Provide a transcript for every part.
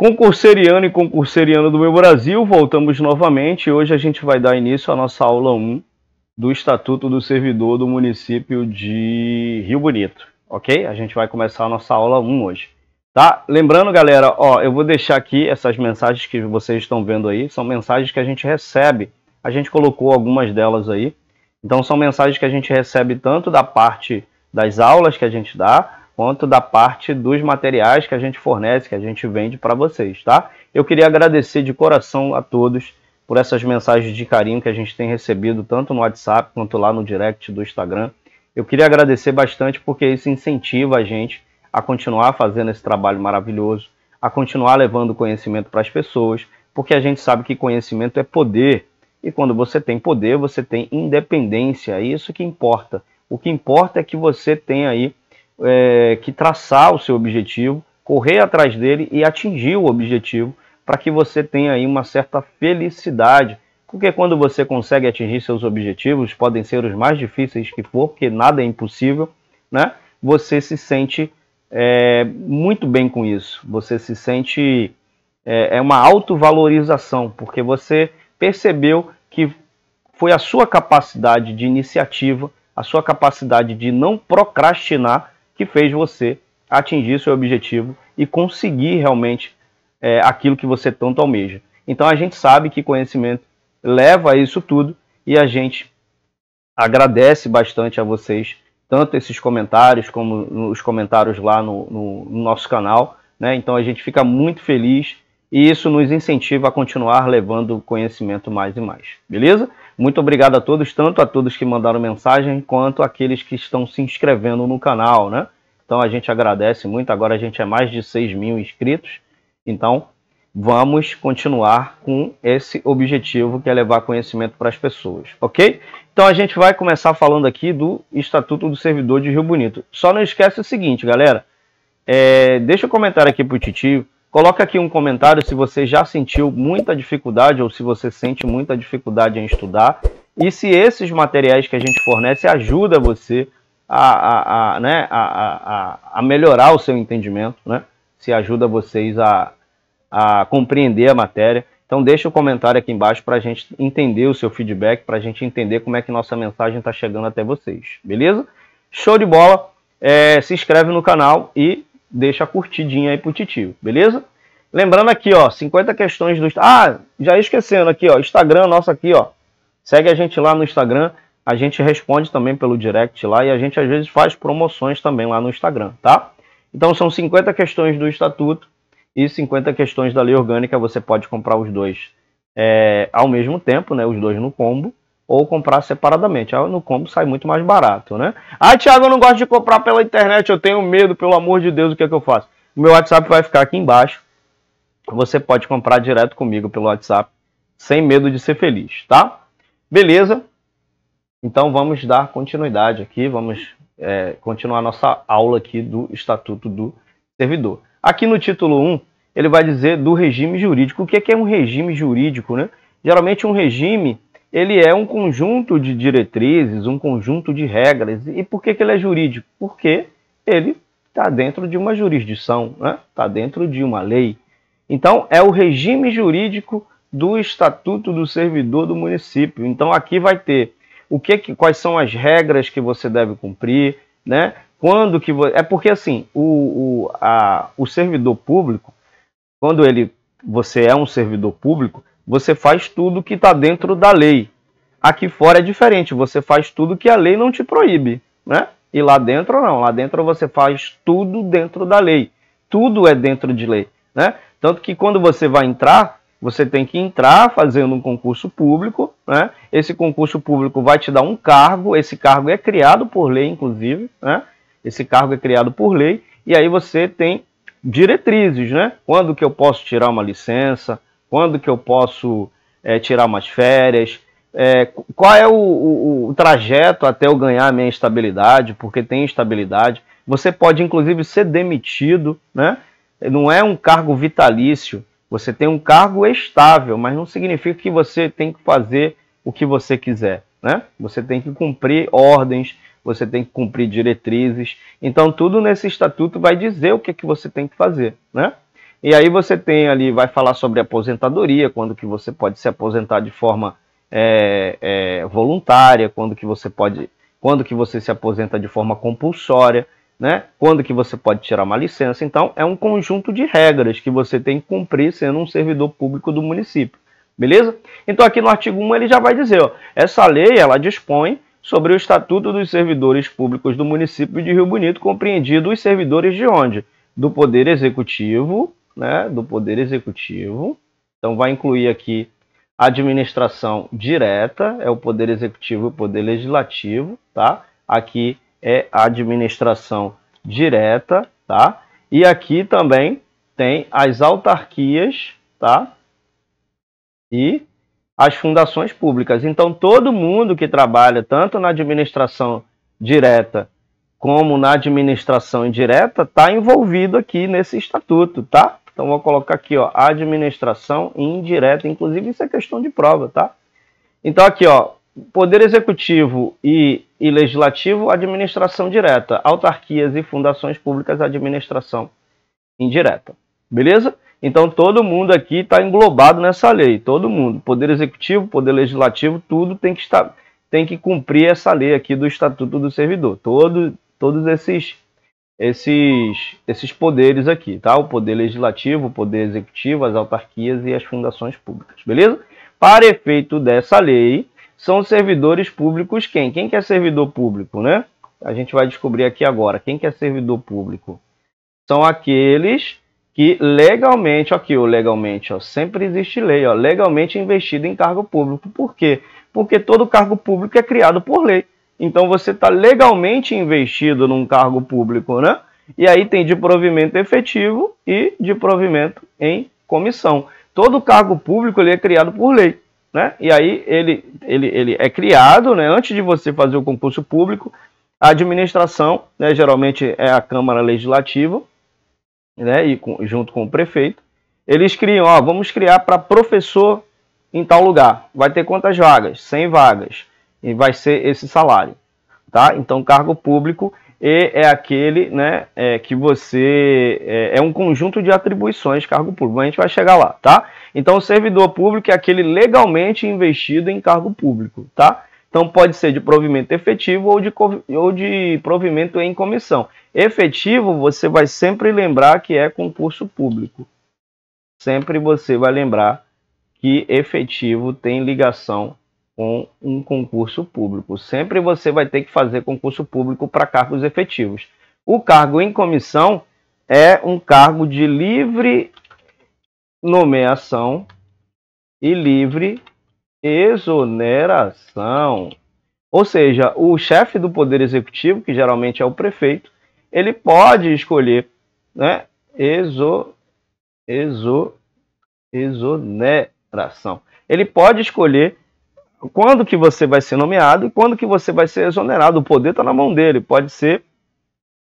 Concurseriano e concurseriano do meu Brasil, voltamos novamente. Hoje a gente vai dar início à nossa aula 1 do Estatuto do Servidor do município de Rio Bonito, ok? A gente vai começar a nossa aula 1 hoje, tá? Lembrando, galera, ó, eu vou deixar aqui essas mensagens que vocês estão vendo aí, são mensagens que a gente recebe, a gente colocou algumas delas aí, então são mensagens que a gente recebe tanto da parte das aulas que a gente dá, quanto da parte dos materiais que a gente fornece, que a gente vende para vocês, tá? Eu queria agradecer de coração a todos por essas mensagens de carinho que a gente tem recebido, tanto no WhatsApp quanto lá no direct do Instagram. Eu queria agradecer bastante porque isso incentiva a gente a continuar fazendo esse trabalho maravilhoso, a continuar levando conhecimento para as pessoas, porque a gente sabe que conhecimento é poder, e quando você tem poder, você tem independência, é isso que importa. O que importa é que você tenha aí que traçar o seu objetivo, correr atrás dele e atingir o objetivo para que você tenha aí uma certa felicidade, porque quando você consegue atingir seus objetivos, podem ser os mais difíceis que for, porque nada é impossível, né? Você se sente muito bem com isso, você se sente, é uma autovalorização, porque você percebeu que foi a sua capacidade de iniciativa, a sua capacidade de não procrastinar que fez você atingir seu objetivo e conseguir realmente aquilo que você tanto almeja. Então a gente sabe que conhecimento leva a isso tudo e a gente agradece bastante a vocês, tanto esses comentários como os comentários lá no nosso canal, né? Então a gente fica muito feliz e isso nos incentiva a continuar levando conhecimento mais e mais, beleza? Muito obrigado a todos, tanto a todos que mandaram mensagem, quanto aqueles que estão se inscrevendo no canal, né? Então a gente agradece muito, agora a gente é mais de 6.000 inscritos, então vamos continuar com esse objetivo que é levar conhecimento para as pessoas, ok? Então a gente vai começar falando aqui do Estatuto do Servidor de Rio Bonito. Só não esquece o seguinte, galera, deixa um comentário aqui pro Titio, coloca aqui um comentário se você já sentiu muita dificuldade ou se você sente muita dificuldade em estudar e se esses materiais que a gente fornece ajudam você a melhorar o seu entendimento, né? Se ajuda vocês a compreender a matéria. Então deixa o comentário aqui embaixo para a gente entender o seu feedback, para a gente entender como é que nossa mensagem está chegando até vocês, beleza? Show de bola! Se inscreve no canal e deixa a curtidinha aí pro Titio, beleza? Lembrando aqui, ó, 50 questões do... Ah, já esquecendo aqui, ó, Instagram nosso aqui, ó. Segue a gente lá no Instagram, a gente responde também pelo direct lá e a gente às vezes faz promoções também lá no Instagram, tá? Então são 50 questões do Estatuto e 50 questões da Lei Orgânica, você pode comprar os dois ao mesmo tempo, né, os dois no combo, ou comprar separadamente. No combo sai muito mais barato, né? Ah, Thiago, eu não gosto de comprar pela internet, eu tenho medo, pelo amor de Deus, o que é que eu faço? O meu WhatsApp vai ficar aqui embaixo. Você pode comprar direto comigo pelo WhatsApp, sem medo de ser feliz, tá? Beleza? Então vamos dar continuidade aqui, vamos continuar nossa aula aqui do Estatuto do Servidor. Aqui no título 1, ele vai dizer do regime jurídico. O que é um regime jurídico, né? Geralmente um regime... ele é um conjunto de diretrizes, um conjunto de regras. E por que ele é jurídico? Porque ele está dentro de uma jurisdição, né? Está dentro de uma lei. Então, é o regime jurídico do Estatuto do Servidor do município. Então, aqui vai ter quais são as regras que você deve cumprir, né? Quando que é porque, assim, o servidor público, quando você é um servidor público, você faz tudo que está dentro da lei. Aqui fora é diferente, você faz tudo que a lei não te proíbe, né? E lá dentro não, lá dentro você faz tudo dentro da lei. Tudo é dentro de lei, né? Tanto que quando você vai entrar, você tem que entrar fazendo um concurso público, né? Esse concurso público vai te dar um cargo, esse cargo é criado por lei, inclusive, né? Esse cargo é criado por lei, e aí você tem diretrizes, né? Quando que eu posso tirar uma licença, quando que eu posso tirar umas férias, qual é o trajeto até eu ganhar a minha estabilidade, porque tem estabilidade. Você pode, inclusive, ser demitido, né? Não é um cargo vitalício, você tem um cargo estável, mas não significa que você tem que fazer o que você quiser, né? Você tem que cumprir ordens, você tem que cumprir diretrizes. Então, tudo nesse estatuto vai dizer o que você tem que fazer, né? E aí você tem ali, vai falar sobre aposentadoria, quando que você pode se aposentar de forma voluntária, quando que você se aposenta de forma compulsória, né? Quando que você pode tirar uma licença. Então, é um conjunto de regras que você tem que cumprir sendo um servidor público do município. Beleza? Então, aqui no artigo 1 ele já vai dizer, ó, essa lei ela dispõe sobre o Estatuto dos Servidores Públicos do município de Rio Bonito, compreendido os servidores de onde? Do Poder Executivo, né? Do Poder Executivo. Então, vai incluir aqui a administração direta, é o Poder Executivo e o Poder Legislativo, tá? Aqui é a administração direta, tá? E aqui também tem as autarquias, tá? E as fundações públicas. Então, todo mundo que trabalha tanto na administração direta como na administração indireta está envolvido aqui nesse estatuto, tá? Então, vou colocar aqui, ó, administração indireta. Inclusive, isso é questão de prova, tá? Então, aqui, ó, Poder Executivo e Legislativo, administração direta. Autarquias e fundações públicas, administração indireta. Beleza? Então, todo mundo aqui está englobado nessa lei. Todo mundo. Poder Executivo, Poder Legislativo, tudo tem que cumprir essa lei aqui do Estatuto do Servidor. Todos esses poderes aqui, tá? O Poder Legislativo, o Poder Executivo, as autarquias e as fundações públicas. Beleza? Para efeito dessa lei, são servidores públicos quem? Quem que é servidor público, né? A gente vai descobrir aqui agora. Quem que é servidor público? São aqueles que legalmente, aqui, ó, legalmente, ó, sempre existe lei, ó, legalmente investido em cargo público. Por quê? Porque todo cargo público é criado por lei. Então você está legalmente investido num cargo público, né? E aí tem de provimento efetivo e de provimento em comissão. Todo cargo público ele é criado por lei, né? E aí ele é criado, né? Antes de você fazer o concurso público, a administração, né, geralmente é a Câmara Legislativa, né, e junto com o prefeito, eles criam, ó, vamos criar para professor em tal lugar. Vai ter quantas vagas? 100 vagas. E vai ser esse salário, tá? Então, cargo público é aquele, né, que você... É um conjunto de atribuições, cargo público. A gente vai chegar lá, tá? Então, o servidor público é aquele legalmente investido em cargo público, tá? Então, pode ser de provimento efetivo ou de provimento em comissão. Efetivo, você vai sempre lembrar que é concurso público. Sempre você vai lembrar que efetivo tem ligação com um concurso público. Sempre você vai ter que fazer concurso público para cargos efetivos. O cargo em comissão é um cargo de livre nomeação e livre exoneração. Ou seja, o chefe do Poder Executivo, que geralmente é o prefeito, ele pode escolher, né, exoneração. Ele pode escolher quando que você vai ser nomeado e quando que você vai ser exonerado. O poder está na mão dele.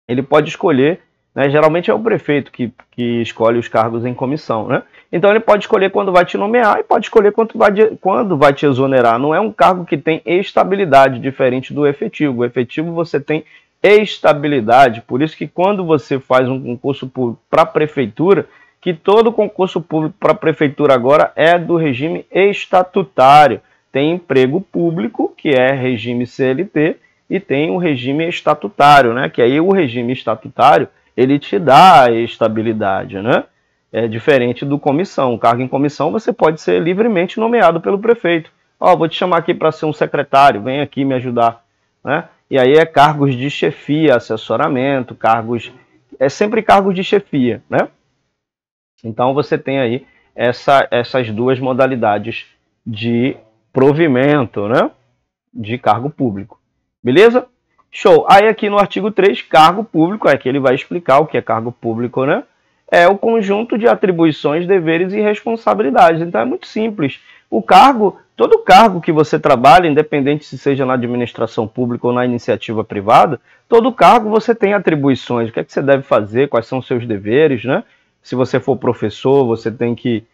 Ele pode escolher, né, geralmente é o prefeito que escolhe os cargos em comissão, né? Então ele pode escolher quando vai te nomear e pode escolher quando vai te exonerar. Não é um cargo que tem estabilidade, diferente do efetivo. O efetivo você tem estabilidade, por isso que quando você faz um concurso público para a prefeitura, que todo concurso público para a prefeitura agora é do regime estatutário. Tem emprego público, que é regime CLT, e tem o regime estatutário, né? Que aí o regime estatutário, ele te dá a estabilidade, né? É diferente do comissão. O cargo em comissão você pode ser livremente nomeado pelo prefeito. Ó, vou te chamar aqui para ser um secretário, vem aqui me ajudar, né? E aí é cargos de chefia, assessoramento, sempre cargos de chefia, né? Então você tem aí essas duas modalidades de provimento, né, de cargo público. Beleza? Show. Aí aqui no artigo 3, cargo público, aqui ele vai explicar o que é cargo público, né? É o conjunto de atribuições, deveres e responsabilidades. Então é muito simples. Todo cargo que você trabalha, independente se seja na administração pública ou na iniciativa privada, todo cargo você tem atribuições. O que é que você deve fazer, quais são os seus deveres, né? Se você for professor, você tem que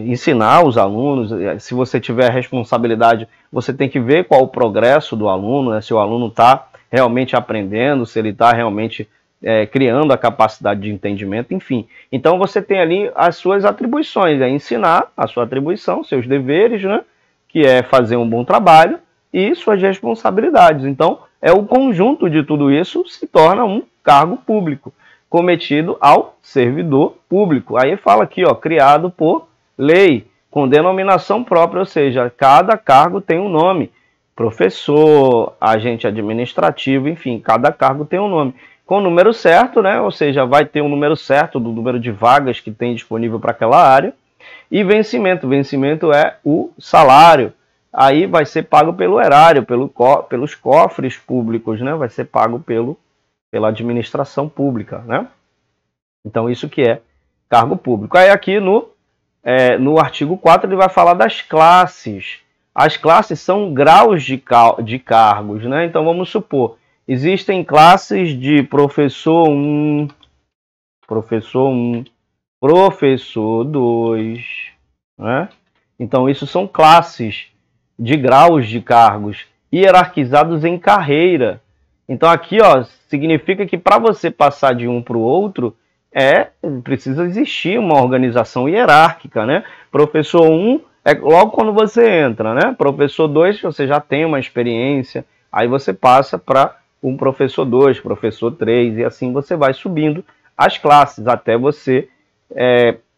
ensinar os alunos. Se você tiver responsabilidade, você tem que ver qual o progresso do aluno, né? Se o aluno está realmente aprendendo, se ele está realmente criando a capacidade de entendimento, enfim. Então você tem ali as suas atribuições, é ensinar a sua atribuição, seus deveres, né, que é fazer um bom trabalho, e suas responsabilidades. Então, o conjunto de tudo isso se torna um cargo público, cometido ao servidor público. Aí fala aqui, ó, criado por lei, com denominação própria, ou seja, cada cargo tem um nome. Professor, agente administrativo, enfim, cada cargo tem um nome. Com o número certo, né? Ou seja, vai ter um número certo do número de vagas que tem disponível para aquela área. E vencimento. Vencimento é o salário. Aí vai ser pago pelo erário, pelos cofres públicos, né? Vai ser pago pela administração pública, né? Então, isso que é cargo público. Aí aqui no artigo 4 ele vai falar das classes. As classes são graus de cargos, né? Então, vamos supor, existem classes de professor 1, professor 2, né? Então, isso são classes de graus de cargos hierarquizados em carreira. Então, aqui, ó, significa que para você passar de um para o outro, precisa existir uma organização hierárquica, né? Professor 1 é logo quando você entra, né? Professor 2, você já tem uma experiência, aí você passa para um professor 2, professor 3, e assim você vai subindo as classes, até você,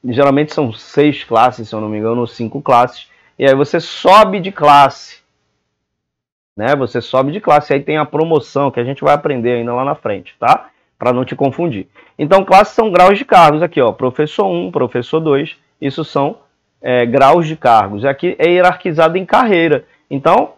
geralmente são 6 classes, se eu não me engano, ou 5 classes, e aí você sobe de classe, né? Você sobe de classe, aí tem a promoção, que a gente vai aprender ainda lá na frente, tá? Para não te confundir. Então, classes são graus de cargos, aqui, ó, professor 1, professor 2, isso são graus de cargos. Aqui é hierarquizado em carreira. Então,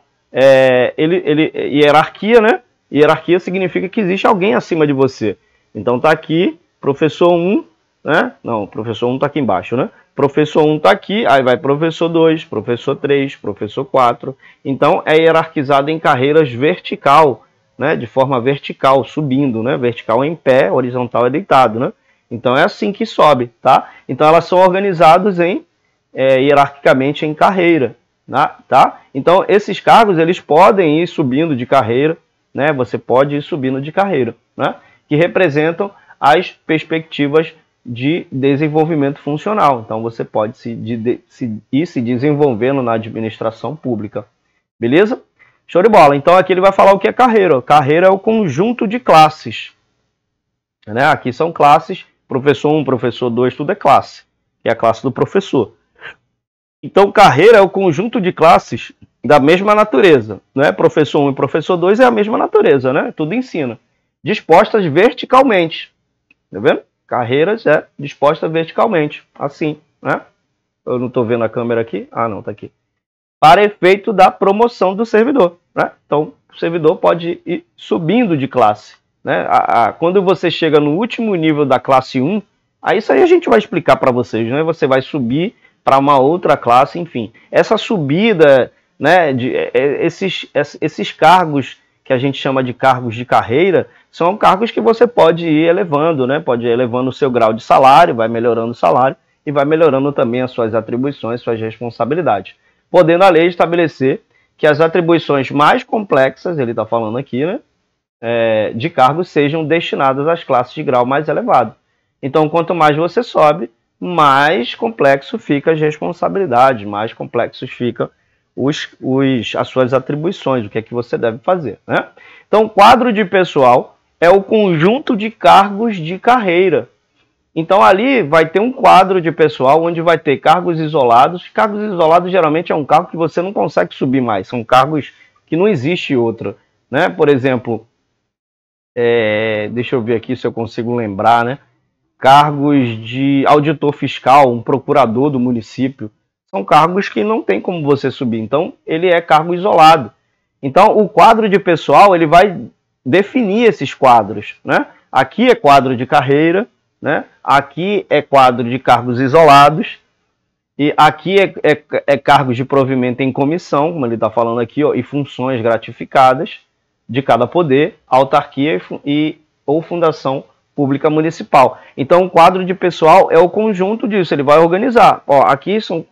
hierarquia, né? Hierarquia significa que existe alguém acima de você. Então, tá aqui, professor 1, né? Não, professor 1 tá aqui embaixo, né? Professor 1 está aqui, aí vai professor 2, professor 3, professor 4. Então, é hierarquizado em carreiras vertical, né? De forma vertical, subindo, né? Vertical em pé, horizontal é deitado, né? Então, é assim que sobe, tá? Então, elas são organizadas hierarquicamente em carreira, tá? Então, esses cargos, eles podem ir subindo de carreira, né? Você pode ir subindo de carreira, né? Que representam as perspectivas de desenvolvimento funcional. Então, você pode ir se desenvolvendo na administração pública. Beleza? Show de bola. Então, aqui ele vai falar o que é carreira. Carreira é o conjunto de classes, né? Aqui são classes. Professor 1, professor 2, tudo é classe. Que é a classe do professor. Então, carreira é o conjunto de classes da mesma natureza, né? Professor 1 e professor 2 é a mesma natureza, né? Tudo ensina. Dispostas verticalmente. Tá vendo? Carreiras disposta verticalmente, assim, né? Eu não estou vendo a câmera aqui. Ah, não, está aqui. Para efeito da promoção do servidor, né? Então, o servidor pode ir subindo de classe, né? Quando você chega no último nível da classe 1, aí isso aí a gente vai explicar para vocês, né? Você vai subir para uma outra classe, enfim. Essa subida, né, esses cargos que a gente chama de cargos de carreira, são cargos que você pode ir elevando, né? Pode ir elevando o seu grau de salário, vai melhorando o salário e vai melhorando também as suas atribuições, suas responsabilidades. Podendo a lei estabelecer que as atribuições mais complexas, ele está falando aqui, né? De cargos sejam destinadas às classes de grau mais elevado. Então, quanto mais você sobe, mais complexo fica as responsabilidades, mais complexos ficam as suas atribuições, o que é que você deve fazer, né? Então, quadro de pessoal é o conjunto de cargos de carreira. Então, ali vai ter um quadro de pessoal onde vai ter cargos isolados. Cargos isolados geralmente é um cargo que você não consegue subir mais. São cargos que não existe outro, né? Por exemplo, deixa eu ver aqui se eu consigo lembrar, né? Cargos de auditor fiscal, um procurador do município. São cargos que não tem como você subir. Então, ele é cargo isolado. Então, o quadro de pessoal, ele vai definir esses quadros, né? Aqui é quadro de carreira, né? Aqui é quadro de cargos isolados, e aqui é cargos de provimento em comissão, como ele está falando aqui, ó, e funções gratificadas de cada poder, autarquia ou fundação pública municipal. Então, o quadro de pessoal é o conjunto disso, ele vai organizar. Ó, aqui são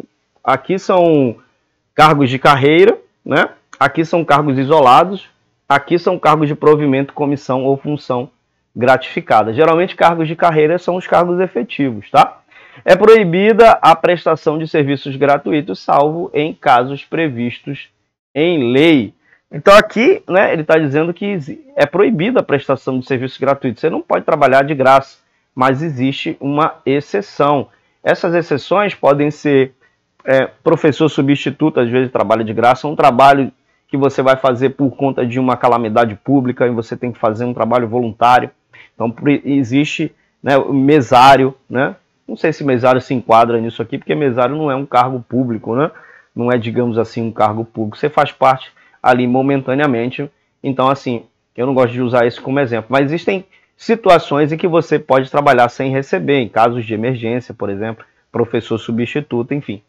cargos de carreira, né? Aqui são cargos isolados, aqui são cargos de provimento, comissão ou função gratificada. Geralmente cargos de carreira são os cargos efetivos, tá? É proibida a prestação de serviços gratuitos, salvo em casos previstos em lei. Então aqui, né, ele está dizendo que é proibida a prestação de serviços gratuitos. Você não pode trabalhar de graça, mas existe uma exceção. Essas exceções podem ser professor substituto, às vezes trabalha de graça, um trabalho que você vai fazer por conta de uma calamidade pública e você tem que fazer um trabalho voluntário. Então existe, né, o mesário, né? Não sei se mesário se enquadra nisso aqui, porque mesário não é um cargo público, né? Não é, digamos assim, um cargo público. Você faz parte ali momentaneamente. Então, assim, eu não gosto de usar isso como exemplo. Mas existem situações em que você pode trabalhar sem receber, em casos de emergência, por exemplo, professor substituto, enfim.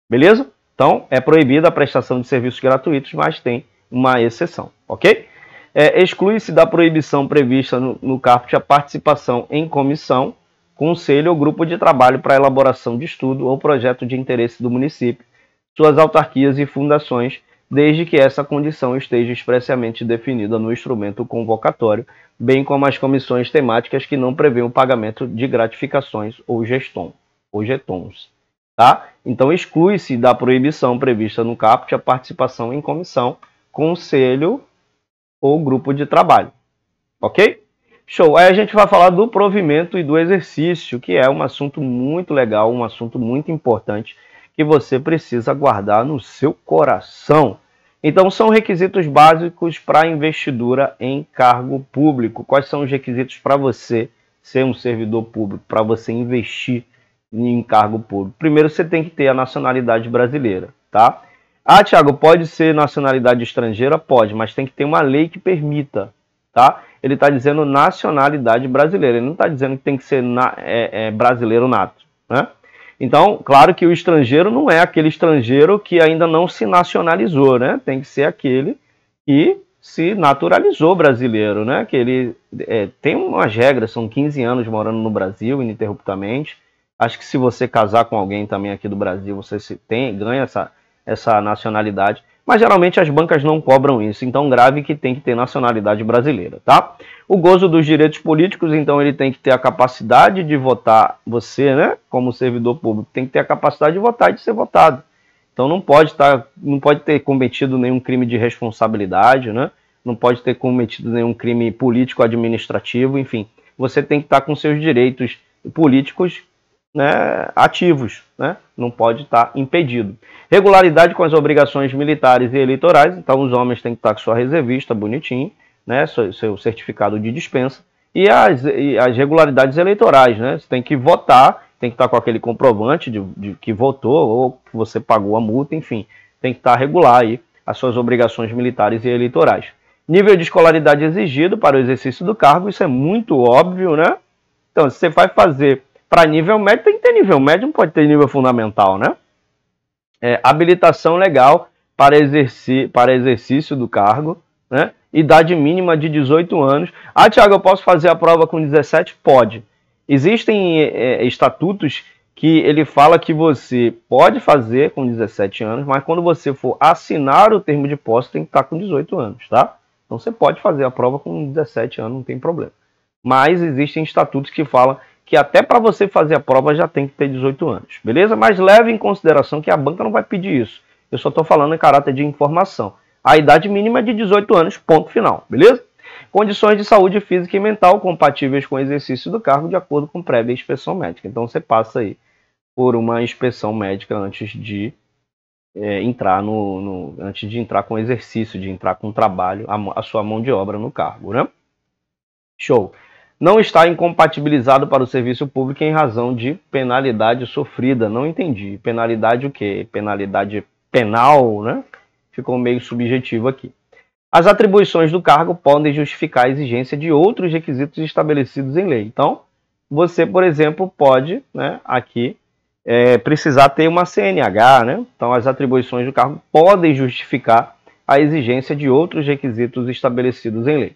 Beleza? Então, é proibida a prestação de serviços gratuitos, mas tem uma exceção, ok? Exclui-se da proibição prevista no caput a participação em comissão, conselho ou grupo de trabalho para elaboração de estudo ou projeto de interesse do município, suas autarquias e fundações, desde que essa condição esteja expressamente definida no instrumento convocatório, bem como as comissões temáticas que não prevêem o pagamento de gratificações ou getons. Tá? Então, exclui-se da proibição prevista no caput a participação em comissão, conselho ou grupo de trabalho. Ok? Show! Aí a gente vai falar do provimento e do exercício, que é um assunto muito legal, um assunto muito importante, que você precisa guardar no seu coração. Então, são requisitos básicos para investidura em cargo público. Quais são os requisitos para você ser um servidor público, para você investir em cargo público? Primeiro, você tem que ter a nacionalidade brasileira, tá? Ah, Thiago, pode ser nacionalidade estrangeira? Pode, mas tem que ter uma lei que permita, tá? Ele está dizendo nacionalidade brasileira, ele não está dizendo que tem que ser brasileiro nato, né? Então, claro que o estrangeiro não é aquele estrangeiro que ainda não se nacionalizou, né? Tem que ser aquele que se naturalizou brasileiro, né? Que ele tem umas regras, são 15 anos morando no Brasil ininterruptamente. Acho que se você casar com alguém também aqui do Brasil, você ganha essa nacionalidade. Mas geralmente as bancas não cobram isso, então grave que tem que ter nacionalidade brasileira, tá? O gozo dos direitos políticos, então ele tem que ter a capacidade de votar, você, né, como servidor público, tem que ter a capacidade de votar e de ser votado. Então não pode ter cometido nenhum crime de responsabilidade, né? Não pode ter cometido nenhum crime político-administrativo, enfim. Você tem que estar com seus direitos políticos, né, ativos, né? Não pode estar impedido. Regularidade com as obrigações militares e eleitorais, então os homens têm que estar com sua reservista bonitinho, né, seu certificado de dispensa, e as regularidades eleitorais, né? Você tem que votar, tem que estar com aquele comprovante de que votou ou que você pagou a multa, enfim, tem que estar regular aí as suas obrigações militares e eleitorais. Nível de escolaridade exigido para o exercício do cargo, isso é muito óbvio, né? Então, se você vai fazer para nível médio, tem que ter nível médio, não pode ter nível fundamental, né? Habilitação legal para exercício do cargo, né? Idade mínima de 18 anos. Ah, Thiago, eu posso fazer a prova com 17? Pode. Existem estatutos que ele fala que você pode fazer com 17 anos, mas quando você for assinar o termo de posse, tem que estar com 18 anos, tá? Então você pode fazer a prova com 17 anos, não tem problema. Mas existem estatutos que falam que até para você fazer a prova já tem que ter 18 anos, beleza? Mas leve em consideração que a banca não vai pedir isso. Eu só estou falando em caráter de informação. A idade mínima é de 18 anos, ponto final, beleza? Condições de saúde física e mental compatíveis com o exercício do cargo de acordo com prévia inspeção médica. Então você passa aí por uma inspeção médica antes de entrar antes de entrar com o exercício, de entrar com o trabalho, a sua mão de obra no cargo, né? Show. Não está incompatibilizado para o serviço público em razão de penalidade sofrida. Não entendi. Penalidade o quê? Penalidade penal, né? Ficou meio subjetivo aqui. As atribuições do cargo podem justificar a exigência de outros requisitos estabelecidos em lei. Então, você, por exemplo, pode, né, aqui, precisar ter uma CNH, né? Então, as atribuições do cargo podem justificar a exigência de outros requisitos estabelecidos em lei.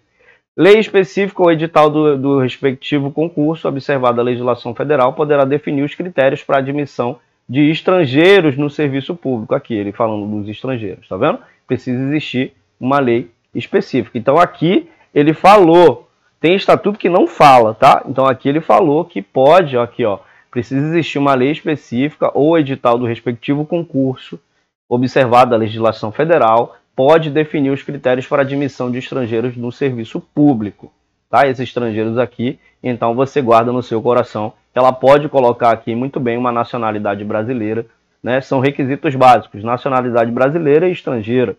Lei específica ou edital do respectivo concurso, observada a legislação federal, poderá definir os critérios para admissão de estrangeiros no serviço público. Aqui, ele falando dos estrangeiros, tá vendo? Precisa existir uma lei específica. Então, aqui, ele falou Tem estatuto que não fala, tá? Então aqui ele falou que pode, aqui ó, precisa existir uma lei específica ou edital do respectivo concurso, observada a legislação federal, pode definir os critérios para admissão de estrangeiros no serviço público, tá? Esses estrangeiros aqui, então você guarda no seu coração, ela pode colocar aqui muito bem uma nacionalidade brasileira, né? São requisitos básicos, nacionalidade brasileira e estrangeira,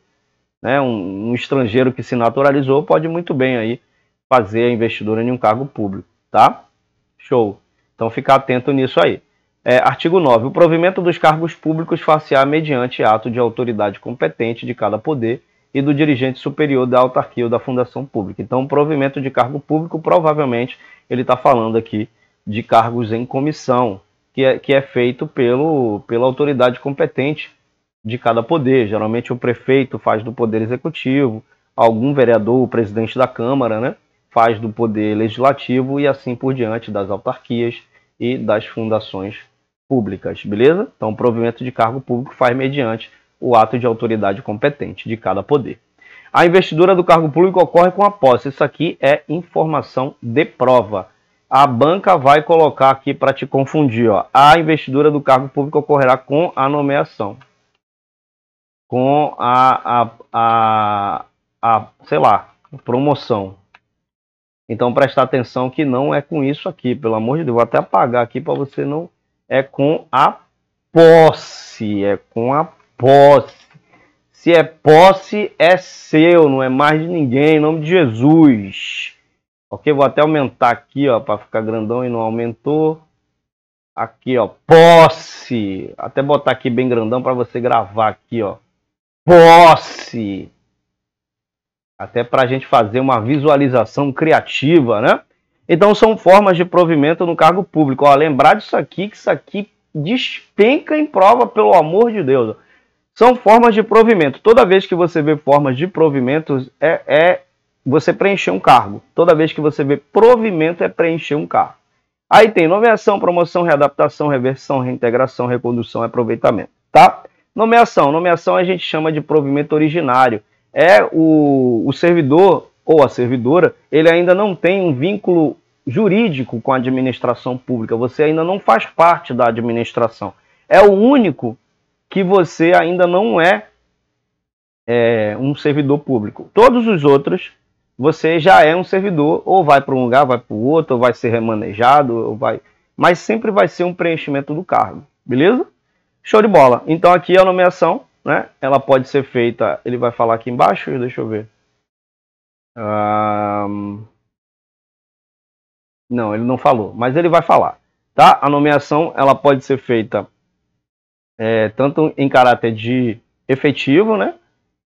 né? Um estrangeiro que se naturalizou pode muito bem aí fazer a investidura em um cargo público, tá? Show. Então fica atento nisso aí. Artigo 9. O provimento dos cargos públicos far-se-á mediante ato de autoridade competente de cada poder e do dirigente superior da autarquia ou da fundação pública. Então, o provimento de cargo público, provavelmente, ele está falando aqui de cargos em comissão, que é feito pela autoridade competente de cada poder. Geralmente o prefeito faz do poder executivo, algum vereador, o presidente da Câmara, né, faz do poder legislativo e assim por diante, das autarquias e das fundações públicas, beleza? Então, o provimento de cargo público faz mediante o ato de autoridade competente de cada poder. A investidura do cargo público ocorre com a posse. Isso aqui é informação de prova. A banca vai colocar aqui para te confundir, ó. A investidura do cargo público ocorrerá com a nomeação. Com sei lá, promoção. Então, prestar atenção que não é com isso aqui, pelo amor de Deus. Vou até apagar aqui para você não... É com a posse, é com a posse. Se é posse, é seu, não é mais de ninguém, em nome de Jesus. Ok? Vou até aumentar aqui, ó, para ficar grandão e não aumentou. Aqui, ó, posse. Até botar aqui bem grandão para você gravar aqui, ó. Posse. Até para a gente fazer uma visualização criativa, né? Então, são formas de provimento no cargo público. Ó, lembrar disso aqui, que isso aqui despenca em prova, pelo amor de Deus. São formas de provimento. Toda vez que você vê formas de provimento, você preencher um cargo. Toda vez que você vê provimento, é preencher um cargo. Aí tem nomeação, promoção, readaptação, reversão, reintegração, recondução e aproveitamento, tá? Nomeação. Nomeação a gente chama de provimento originário. O servidor ou a servidora, ele ainda não tem um vínculo jurídico com a administração pública. Você ainda não faz parte da administração. É o único que você ainda não é um servidor público. Todos os outros, você já é um servidor, ou vai para um lugar, vai para o outro, ou vai ser remanejado, ou vai... mas sempre vai ser um preenchimento do cargo, beleza? Show de bola. Então aqui a nomeação, né? Ela pode ser feita, ele vai falar aqui embaixo, deixa eu ver. Não, ele não falou, mas ele vai falar, tá? A nomeação, ela pode ser feita tanto em caráter de efetivo, né?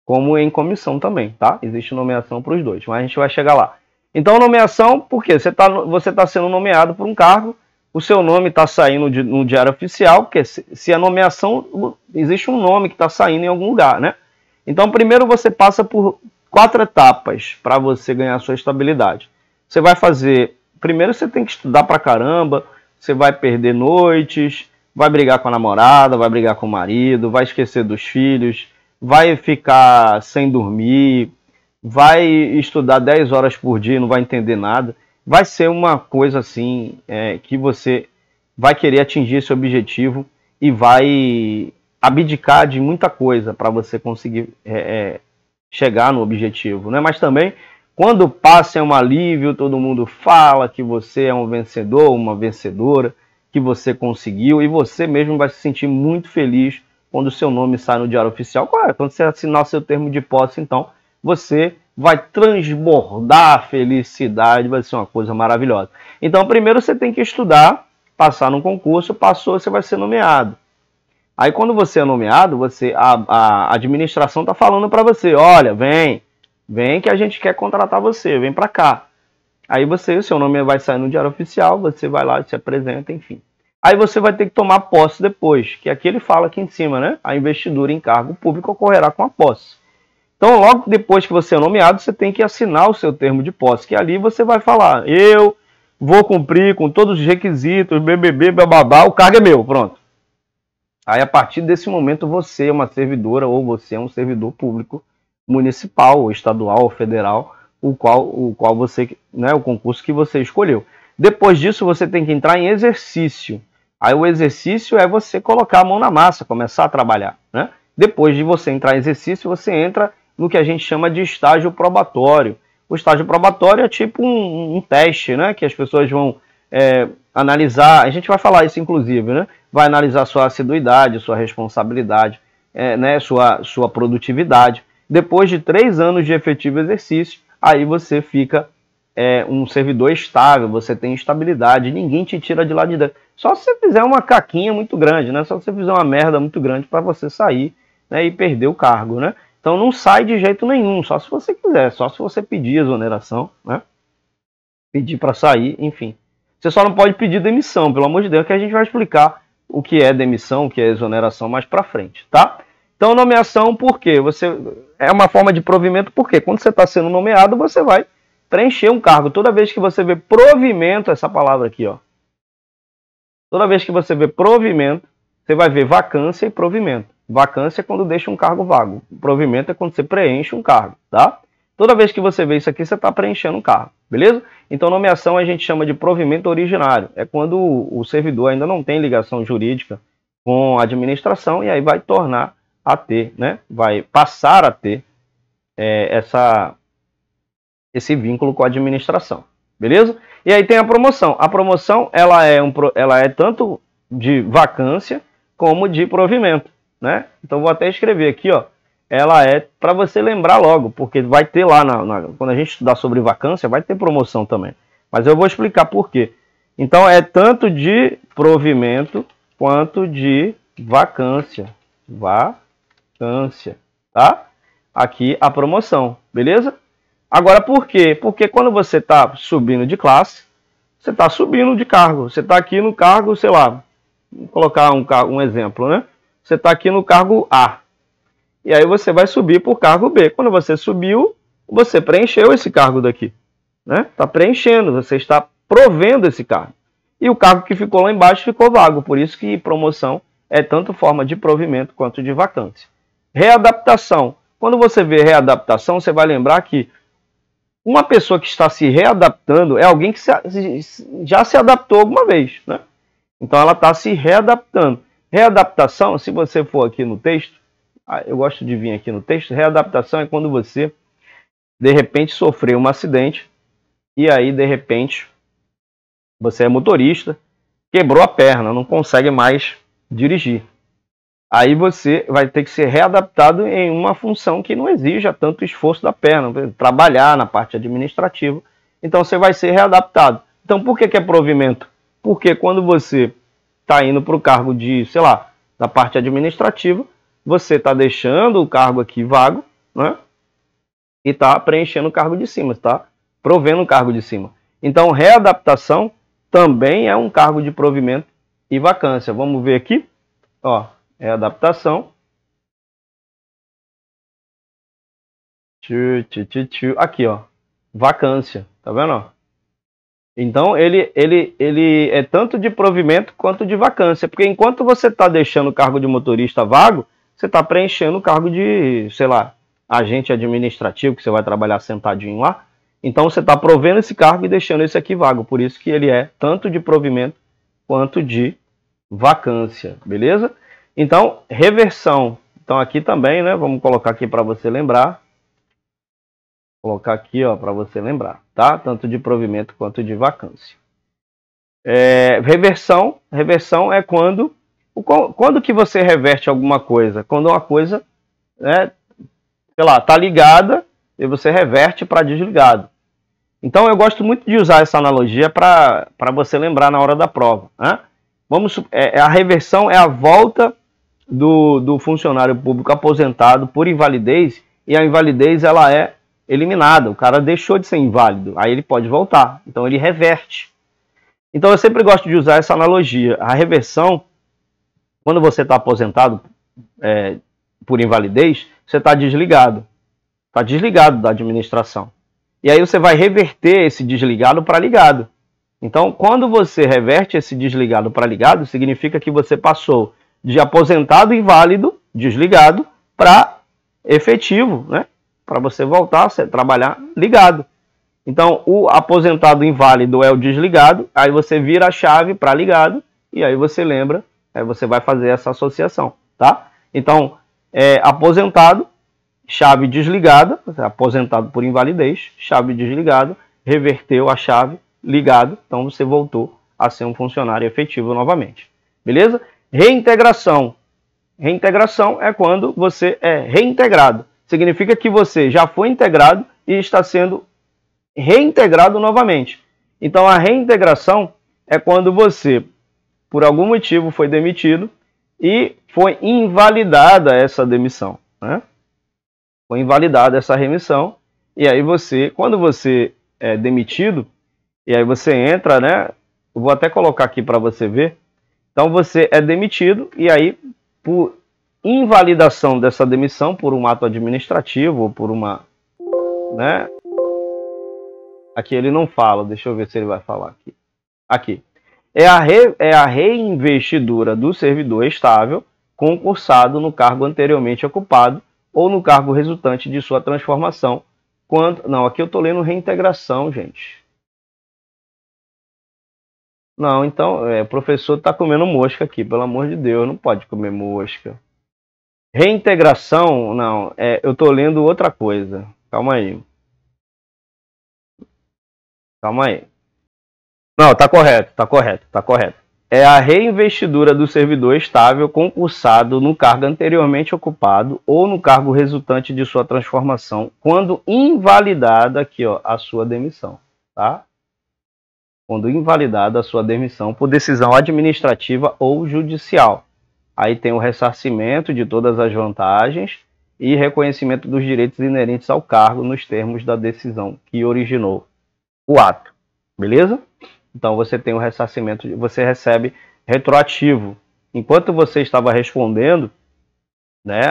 Como em comissão também, tá? Existe nomeação para os dois, mas a gente vai chegar lá. Então, nomeação, por quê? Você tá sendo nomeado por um cargo, o seu nome está saindo no diário oficial, porque se a nomeação, existe um nome que está saindo em algum lugar, né? Então, primeiro você passa por 4 etapas para você ganhar a sua estabilidade. Você vai fazer... Primeiro você tem que estudar pra caramba, você vai perder noites, vai brigar com a namorada, vai brigar com o marido, vai esquecer dos filhos, vai ficar sem dormir, vai estudar 10 horas por dia e não vai entender nada. Vai ser uma coisa assim, que você vai querer atingir esse objetivo e vai abdicar de muita coisa para você conseguir chegar no objetivo, né? Mas também, quando passa é um alívio, todo mundo fala que você é um vencedor, uma vencedora, que você conseguiu, e você mesmo vai se sentir muito feliz quando o seu nome sai no diário oficial. Quando você assinar seu termo de posse, então, você vai transbordar a felicidade, vai ser uma coisa maravilhosa. Então, primeiro você tem que estudar, passar no concurso, passou, você vai ser nomeado. Aí, quando você é nomeado, a administração está falando para você, olha, vem que a gente quer contratar você, vem para cá. Aí o seu nome vai sair no diário oficial, você vai lá, se apresenta, enfim. Aí você vai ter que tomar posse depois, que aqui ele fala aqui em cima, né? A investidura em cargo público ocorrerá com a posse. Então, logo depois que você é nomeado, você tem que assinar o seu termo de posse, que ali você vai falar, eu vou cumprir com todos os requisitos, BBB, bababá, o cargo é meu, pronto. Aí, a partir desse momento, você é uma servidora ou você é um servidor público municipal, ou estadual, ou federal, o qual você, né, o concurso que você escolheu. Depois disso, você tem que entrar em exercício. Aí o exercício é você colocar a mão na massa, começar a trabalhar, né? Depois de você entrar em exercício, você entra no que a gente chama de estágio probatório. O estágio probatório é tipo um teste, né? Que as pessoas vão analisar, a gente vai falar isso inclusive, né? Vai analisar sua assiduidade, sua responsabilidade, né? Sua produtividade. Depois de 3 anos de efetivo exercício, aí você fica um servidor estável, você tem estabilidade, ninguém te tira de lá de dentro. Só se você fizer uma caquinha muito grande, né? Só se você fizer uma merda muito grande para você sair, né, e perder o cargo, né? Então não sai de jeito nenhum, só se você quiser, só se você pedir exoneração, né? Pedir para sair, enfim. Você só não pode pedir demissão, pelo amor de Deus, que a gente vai explicar o que é demissão, o que é exoneração mais para frente, tá? Então nomeação, por quê? É uma forma de provimento, porque quando você está sendo nomeado, você vai preencher um cargo. Toda vez que você vê provimento, essa palavra aqui, ó. Toda vez que você vê provimento, você vai ver vacância e provimento. Vacância é quando deixa um cargo vago. Provimento é quando você preenche um cargo, tá? Toda vez que você vê isso aqui, você está preenchendo um cargo, beleza? Então, nomeação a gente chama de provimento originário. É quando o servidor ainda não tem ligação jurídica com a administração e aí vai tornar a ter, né? Vai passar a ter esse vínculo com a administração, beleza? E aí tem a promoção. A promoção ela é tanto de vacância como de provimento, né? Então vou até escrever aqui, ó. Ela é para você lembrar logo, porque vai ter lá quando a gente estudar sobre vacância, vai ter promoção também. Mas eu vou explicar por quê. Então é tanto de provimento quanto de vacância. Vacância, tá? Aqui a promoção, beleza? Agora, por quê? Porque quando você está subindo de classe, você está subindo de cargo. Você está aqui no cargo, sei lá, vou colocar um exemplo, né? Você está aqui no cargo A. E aí você vai subir para o cargo B. Quando você subiu, você preencheu esse cargo daqui, né? Está preenchendo, você está provendo esse cargo. E o cargo que ficou lá embaixo ficou vago. Por isso que promoção é tanto forma de provimento quanto de vacância. Readaptação. Quando você vê readaptação, você vai lembrar que uma pessoa que está se readaptando é alguém que já se adaptou alguma vez, né? Então ela está se readaptando. Readaptação, se você for aqui no texto, eu gosto de vir aqui no texto, readaptação é quando você, de repente, sofreu um acidente e aí, de repente, você é motorista, quebrou a perna, não consegue mais dirigir. Aí você vai ter que ser readaptado em uma função que não exija tanto esforço da perna, trabalhar na parte administrativa. Então você vai ser readaptado. Então por que é provimento? Porque quando você está indo para o cargo de, sei lá, da parte administrativa, você está deixando o cargo aqui vago, né? E está preenchendo o cargo de cima, está provendo o cargo de cima. Então readaptação também é um cargo de provimento e vacância. Vamos ver aqui, ó. Readaptação. Aqui, ó. Vacância. Tá vendo? Então, ele é tanto de provimento quanto de vacância. Porque enquanto você está deixando o cargo de motorista vago, você está preenchendo o cargo de, sei lá, agente administrativo, que você vai trabalhar sentadinho lá. Então, você está provendo esse cargo e deixando esse aqui vago. Por isso que ele é tanto de provimento quanto de vacância. Beleza? Então, reversão. Então, aqui também, né? Vamos colocar aqui para você lembrar. Colocar aqui, ó, para você lembrar, tá? Tanto de provimento quanto de vacância. Reversão. Reversão é quando que você reverte alguma coisa? Quando uma coisa, né, sei lá, tá ligada e você reverte para desligado. Então, eu gosto muito de usar essa analogia para você lembrar na hora da prova, né? A reversão é a volta do funcionário público aposentado por invalidez, e a invalidez ela é eliminada, o cara deixou de ser inválido, aí ele pode voltar, então ele reverte. Então eu sempre gosto de usar essa analogia. A reversão, quando você está aposentado por invalidez, você está desligado da administração. E aí você vai reverter esse desligado para ligado. Então, quando você reverte esse desligado para ligado, significa que você passou de aposentado inválido, desligado, para efetivo, né? Para você voltar a trabalhar ligado. Então, o aposentado inválido é o desligado, aí você vira a chave para ligado, e aí você lembra, aí você vai fazer essa associação, tá? Então, aposentado, chave desligada, aposentado por invalidez, chave desligada, reverteu a chave, ligado, então você voltou a ser um funcionário efetivo novamente. Beleza? Reintegração. Reintegração é quando você é reintegrado. Significa que você já foi integrado e está sendo reintegrado novamente. Então a reintegração é quando você, por algum motivo, foi demitido e foi invalidada essa demissão, né? Foi invalidada essa remissão, e aí você, quando você é demitido, e aí você entra, né? Eu vou até colocar aqui para você ver. Então você é demitido, e aí, por invalidação dessa demissão, por um ato administrativo, ou por uma, né? Aqui ele não fala, deixa eu ver se ele vai falar aqui. Aqui. É a reinvestidura do servidor estável concursado no cargo anteriormente ocupado ou no cargo resultante de sua transformação. Não, aqui eu estou lendo reintegração, gente. Não, então, o professor está comendo mosca aqui, pelo amor de Deus, não pode comer mosca. Reintegração, não, eu estou lendo outra coisa. Calma aí. Calma aí. Não, tá correto, tá correto, tá correto. É a reinvestidura do servidor estável concursado no cargo anteriormente ocupado ou no cargo resultante de sua transformação, quando invalidada aqui, ó, a sua demissão, tá? Quando invalidada a sua demissão por decisão administrativa ou judicial. Aí tem o ressarcimento de todas as vantagens e reconhecimento dos direitos inerentes ao cargo nos termos da decisão que originou o ato. Beleza? Então você tem o ressarcimento, você recebe retroativo. Enquanto você estava respondendo, né,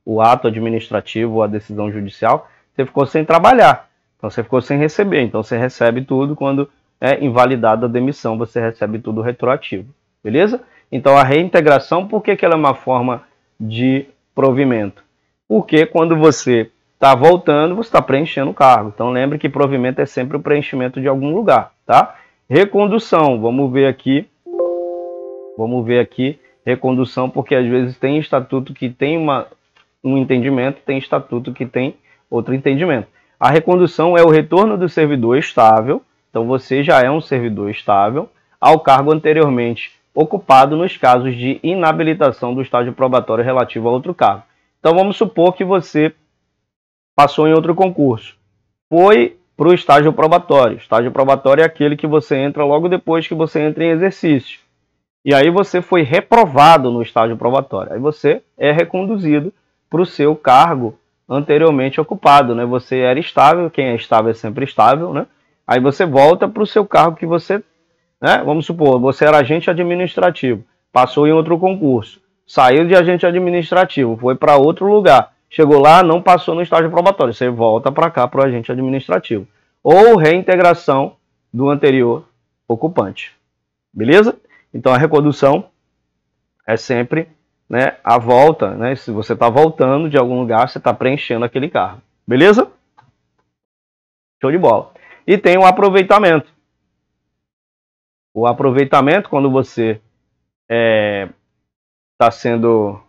o ato administrativo ou a decisão judicial, você ficou sem trabalhar. Então você ficou sem receber. Então você recebe tudo quando é invalidada a demissão, você recebe tudo retroativo. Beleza? Então a reintegração, por que ela é uma forma de provimento? Porque quando você está voltando, você está preenchendo o cargo. Então lembre que provimento é sempre o preenchimento de algum lugar, tá? Recondução, vamos ver aqui. Vamos ver aqui, recondução, porque às vezes tem estatuto que tem um entendimento, tem estatuto que tem outro entendimento. A recondução é o retorno do servidor estável, então você já é um servidor estável, ao cargo anteriormente ocupado nos casos de inabilitação do estágio probatório relativo a outro cargo. Então vamos supor que você passou em outro concurso, foi para o estágio probatório. Estágio probatório é aquele que você entra logo depois que você entra em exercício. E aí você foi reprovado no estágio probatório. Aí você é reconduzido para o seu cargo anteriormente ocupado, né? Você era estável, quem é estável é sempre estável, né? Aí você volta para o seu cargo que você, né? Vamos supor, você era agente administrativo, passou em outro concurso, saiu de agente administrativo, foi para outro lugar. Chegou lá, não passou no estágio probatório. Você volta para cá para o agente administrativo. Ou reintegração do anterior ocupante. Beleza? Então a recondução é sempre, né, a volta. Né? Se você está voltando de algum lugar, você está preenchendo aquele cargo. Beleza? Show de bola. E tem o aproveitamento. O aproveitamento, quando você está sendo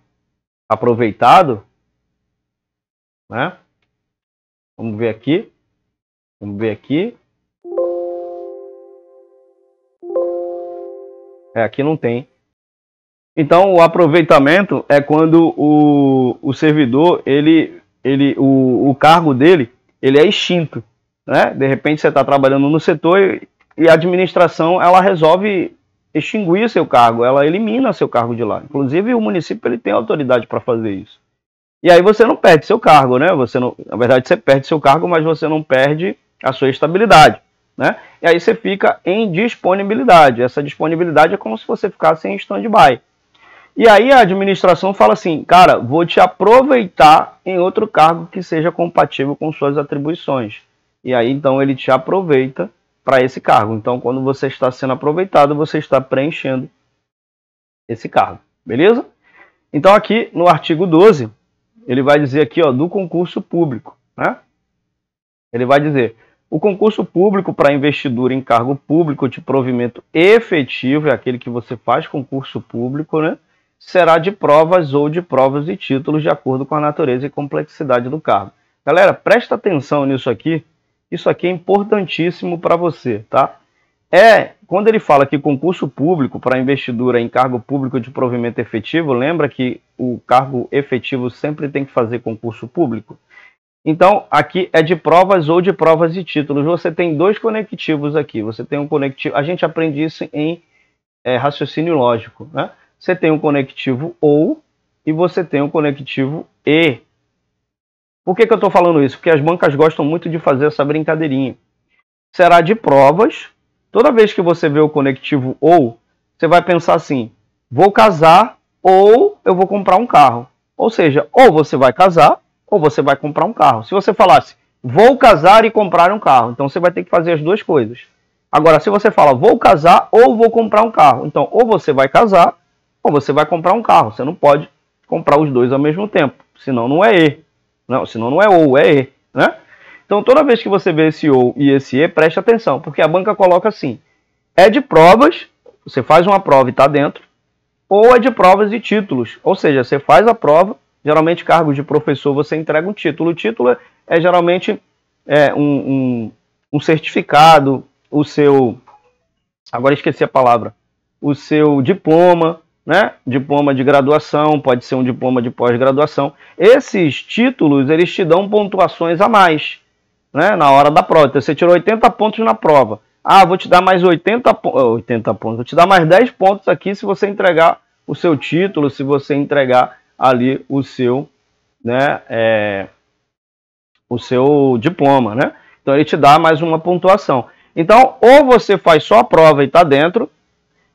aproveitado, né? Vamos ver aqui. Vamos ver aqui. Aqui não tem. Então, o aproveitamento é quando o servidor, o cargo dele, ele é extinto, né? De repente você está trabalhando no setor e a administração, ela resolve extinguir seu cargo, ela elimina seu cargo de lá. Inclusive, o município ele tem autoridade para fazer isso. E aí você não perde seu cargo, né? Você não, na verdade, você perde seu cargo, mas você não perde a sua estabilidade, né? E aí você fica em disponibilidade. Essa disponibilidade é como se você ficasse em stand-by. E aí a administração fala assim, cara, vou te aproveitar em outro cargo que seja compatível com suas atribuições. E aí, então, ele te aproveita para esse cargo. Então, quando você está sendo aproveitado, você está preenchendo esse cargo. Beleza? Então, aqui no artigo 12... ele vai dizer aqui, ó, do concurso público, né? Ele vai dizer: o concurso público para investidura em cargo público de provimento efetivo, é aquele que você faz concurso público, né? Será de provas ou de provas e títulos de acordo com a natureza e complexidade do cargo. Galera, presta atenção nisso aqui. Isso aqui é importantíssimo para você, tá? Quando ele fala que concurso público para investidura em cargo público de provimento efetivo, lembra que o cargo efetivo sempre tem que fazer concurso público? Então, aqui é de provas ou de provas e títulos. Você tem dois conectivos aqui. Você tem um conectivo... A gente aprende isso em raciocínio lógico, né? Você tem um conectivo OU e você tem um conectivo E. Por que eu estou falando isso? Porque as bancas gostam muito de fazer essa brincadeirinha. Será de provas. Toda vez que você vê o conectivo OU, você vai pensar assim: vou casar ou eu vou comprar um carro. Ou seja, ou você vai casar ou você vai comprar um carro. Se você falasse, vou casar e comprar um carro, então você vai ter que fazer as duas coisas. Agora, se você fala, vou casar ou vou comprar um carro, então ou você vai casar ou você vai comprar um carro. Você não pode comprar os dois ao mesmo tempo, senão não é E. Não, senão não é ou, é E, né? Então, toda vez que você vê esse ou e esse E, preste atenção, porque a banca coloca assim: é de provas, você faz uma prova e está dentro, ou é de provas e títulos, ou seja, você faz a prova. Geralmente, cargos de professor, você entrega um título. O título é geralmente um certificado, o seu... Agora esqueci a palavra. O seu diploma, né? Diploma de graduação, pode ser um diploma de pós-graduação. Esses títulos, eles te dão pontuações a mais, né? Na hora da prova. Então, você tirou 80 pontos na prova. Ah, vou te dar mais 80 pontos. Vou te dar mais 10 pontos aqui se você entregar o seu título, se você entregar ali o seu, né, o seu diploma, né? Então ele te dá mais uma pontuação. Então, ou você faz só a prova e está dentro,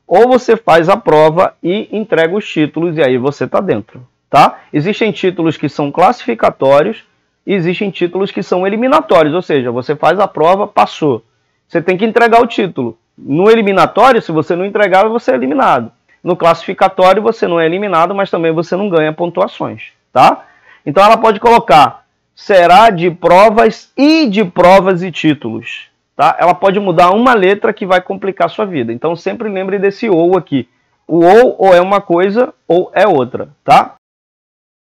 ou você faz a prova e entrega os títulos e aí você está dentro, tá? Existem títulos que são classificatórios e existem títulos que são eliminatórios, ou seja, você faz a prova, passou. Você tem que entregar o título. No eliminatório, se você não entregar, você é eliminado. No classificatório, você não é eliminado, mas também você não ganha pontuações, tá? Então, ela pode colocar, será de provas e títulos, tá? Ela pode mudar uma letra que vai complicar a sua vida. Então, sempre lembre desse ou aqui. O ou é uma coisa ou é outra, tá?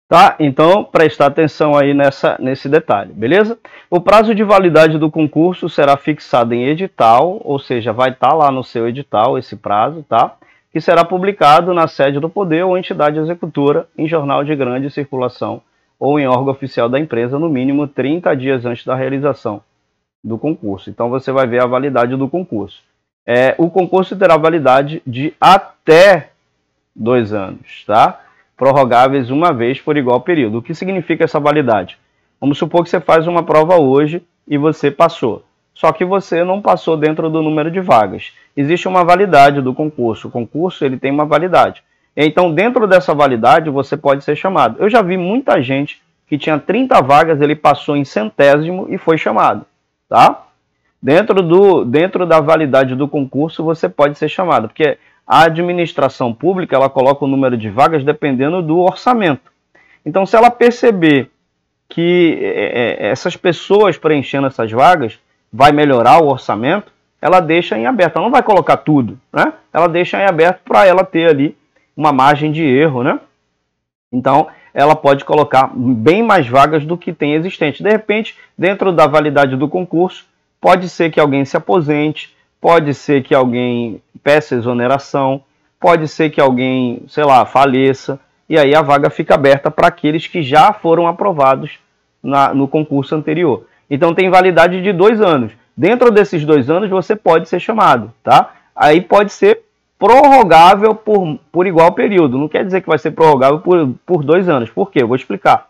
Tá? Então, prestar atenção aí nesse detalhe, beleza? O prazo de validade do concurso será fixado em edital, ou seja, vai estar lá no seu edital esse prazo, tá? Que será publicado na sede do poder ou entidade executora em jornal de grande circulação ou em órgão oficial da empresa, no mínimo 30 dias antes da realização do concurso. Então, você vai ver a validade do concurso. O concurso terá validade de até 2 anos, tá? Prorrogáveis uma vez por igual período. O que significa essa validade? Vamos supor que você faz uma prova hoje e você passou. Só que você não passou dentro do número de vagas. Existe uma validade do concurso. O concurso ele tem uma validade. Então, dentro dessa validade, você pode ser chamado. Eu já vi muita gente que tinha 30 vagas, ele passou em centésimo e foi chamado, tá? Dentro da validade do concurso, você pode ser chamado, porque a administração pública, ela coloca o número de vagas dependendo do orçamento. Então, se ela perceber que essas pessoas preenchendo essas vagas vai melhorar o orçamento, ela deixa em aberto. Ela não vai colocar tudo, né? Ela deixa em aberto para ela ter ali uma margem de erro, né? Então, ela pode colocar bem mais vagas do que tem existente. De repente, dentro da validade do concurso, pode ser que alguém se aposente, pode ser que alguém peça exoneração, pode ser que alguém, sei lá, faleça, e aí a vaga fica aberta para aqueles que já foram aprovados no concurso anterior. Então tem validade de 2 anos. Dentro desses 2 anos você pode ser chamado, tá? Aí pode ser prorrogável por igual período. Não quer dizer que vai ser prorrogável por 2 anos. Por quê? Eu vou explicar.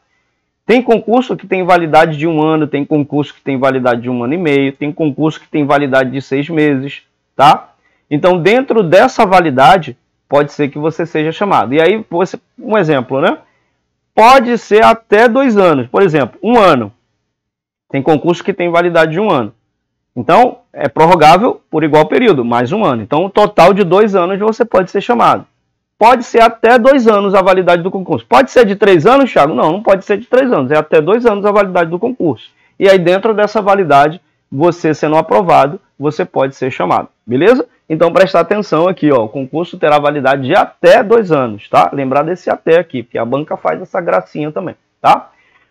Tem concurso que tem validade de 1 ano, tem concurso que tem validade de 1 ano e meio, tem concurso que tem validade de 6 meses, tá? Então, dentro dessa validade, pode ser que você seja chamado. E aí, um exemplo, né? Pode ser até 2 anos. Por exemplo, 1 ano. Tem concurso que tem validade de 1 ano. Então, é prorrogável por igual período, mais 1 ano. Então, o total de 2 anos você pode ser chamado. Pode ser até 2 anos a validade do concurso. Pode ser de 3 anos, Thiago? Não, não pode ser de 3 anos. É até 2 anos a validade do concurso. E aí, dentro dessa validade, você sendo aprovado, você pode ser chamado, beleza? Então, prestar atenção aqui, ó, o concurso terá validade de até 2 anos, tá? Lembrar desse até aqui, porque a banca faz essa gracinha também, tá?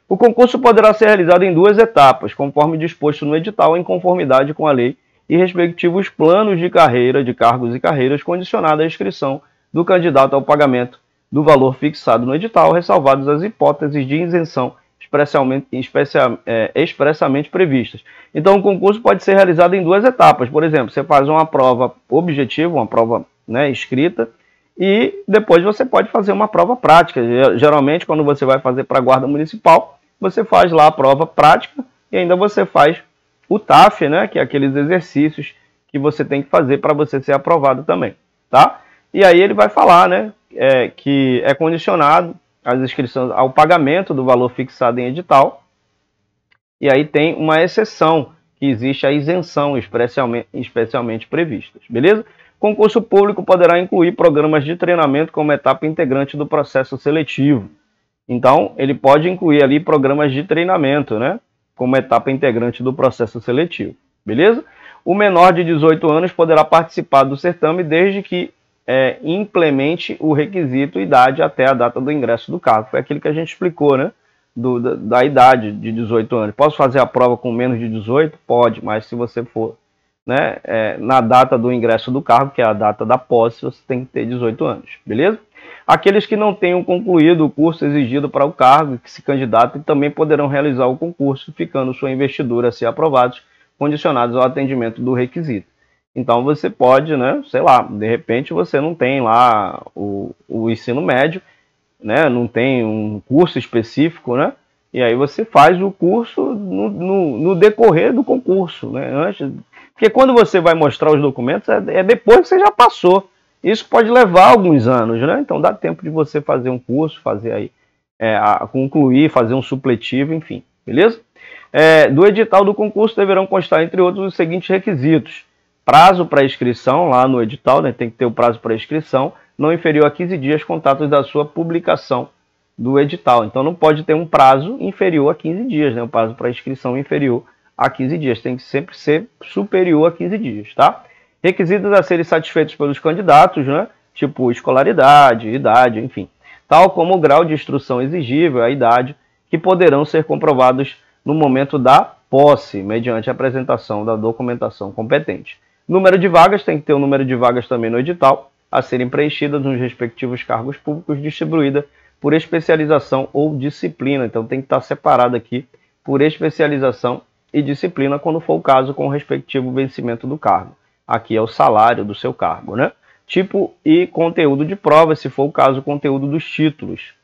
O concurso poderá ser realizado em 2 etapas, conforme disposto no edital, em conformidade com a lei e respectivos planos de carreira, de cargos e carreiras, condicionada à inscrição do candidato ao pagamento do valor fixado no edital, ressalvadas as hipóteses de isenção expressamente previstas. Então, o concurso pode ser realizado em 2 etapas. Por exemplo, você faz uma prova objetiva, uma prova, né, escrita, e depois você pode fazer uma prova prática. Geralmente, quando você vai fazer para a Guarda Municipal, você faz lá a prova prática e ainda você faz o TAF, né, que é aqueles exercícios que você tem que fazer para você ser aprovado também, tá? E aí ele vai falar, né, que é condicionado as inscrições ao pagamento do valor fixado em edital. E aí tem uma exceção, que existe a isenção especialmente previstas, beleza? Concurso público poderá incluir programas de treinamento como etapa integrante do processo seletivo. Então, ele pode incluir ali programas de treinamento, né, como etapa integrante do processo seletivo, beleza? O menor de 18 anos poderá participar do certame desde que implemente o requisito idade até a data do ingresso do cargo. Foi aquilo que a gente explicou, né? Da idade de 18 anos. Posso fazer a prova com menos de 18? Pode, mas se você for, né, na data do ingresso do cargo, que é a data da posse, você tem que ter 18 anos, beleza? Aqueles que não tenham concluído o curso exigido para o cargo, que se candidatem, também poderão realizar o concurso, ficando sua investidura a ser aprovados, condicionados ao atendimento do requisito. Então você pode, né, sei lá, de repente você não tem lá o ensino médio, né, não tem um curso específico, né, e aí você faz o curso no decorrer do concurso, né, antes, porque quando você vai mostrar os documentos é depois que você já passou. Isso pode levar alguns anos, né, então dá tempo de você fazer um curso, fazer aí, concluir, fazer um supletivo, enfim, beleza? Do edital do concurso deverão constar, entre outros, os seguintes requisitos: prazo para inscrição, lá no edital, né, tem que ter o prazo para inscrição, não inferior a 15 dias contados da sua publicação do edital. Então não pode ter um prazo inferior a 15 dias, né, o prazo para inscrição inferior a 15 dias, tem que sempre ser superior a 15 dias, tá? Requisitos a serem satisfeitos pelos candidatos, né, tipo escolaridade, idade, enfim, tal como o grau de instrução exigível, a idade, que poderão ser comprovados no momento da posse, mediante a apresentação da documentação competente. Número de vagas, tem que ter o número de vagas também no edital, a serem preenchidas nos respectivos cargos públicos, distribuída por especialização ou disciplina. Então tem que estar separado aqui por especialização e disciplina, quando for o caso, com o respectivo vencimento do cargo. Aqui é o salário do seu cargo, né? Tipo e conteúdo de prova, se for o caso, conteúdo dos títulos,